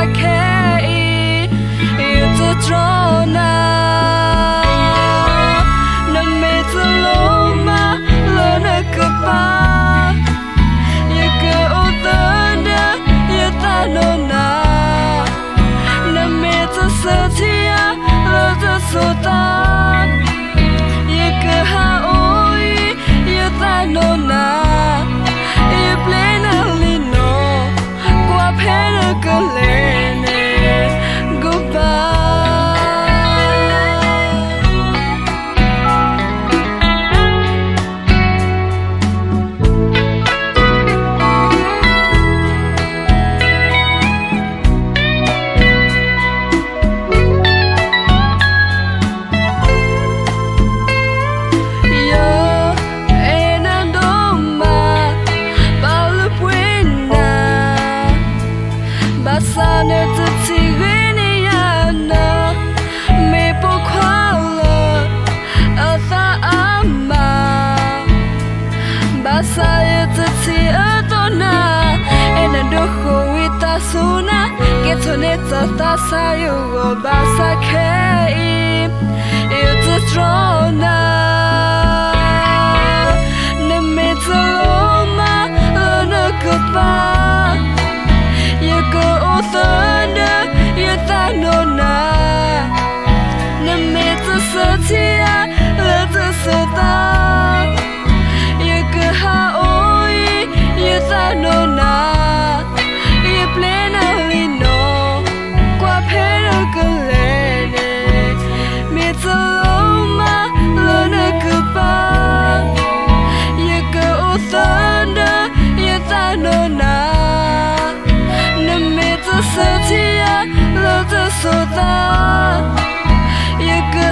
sakei itu trona name tuloma lona kepa ya ke otanda ya tanona name tu setia lo tu sota ya ke haoi ya tanona ya plena lino qua pena kalene Sana tu tigrini yana me pokwala ata ama basaya tu ti atona ena doko wita suna getoneta ta sayo basakei itu trona ne metoloma ana kupa ya ke otanda ya tanona name tu setia la tu sota ya ke haoi ya tanona ya plena lino qua pena kalene me tuloma lona kupa ya ke otanda ya tanona setia lo tu sota ya ke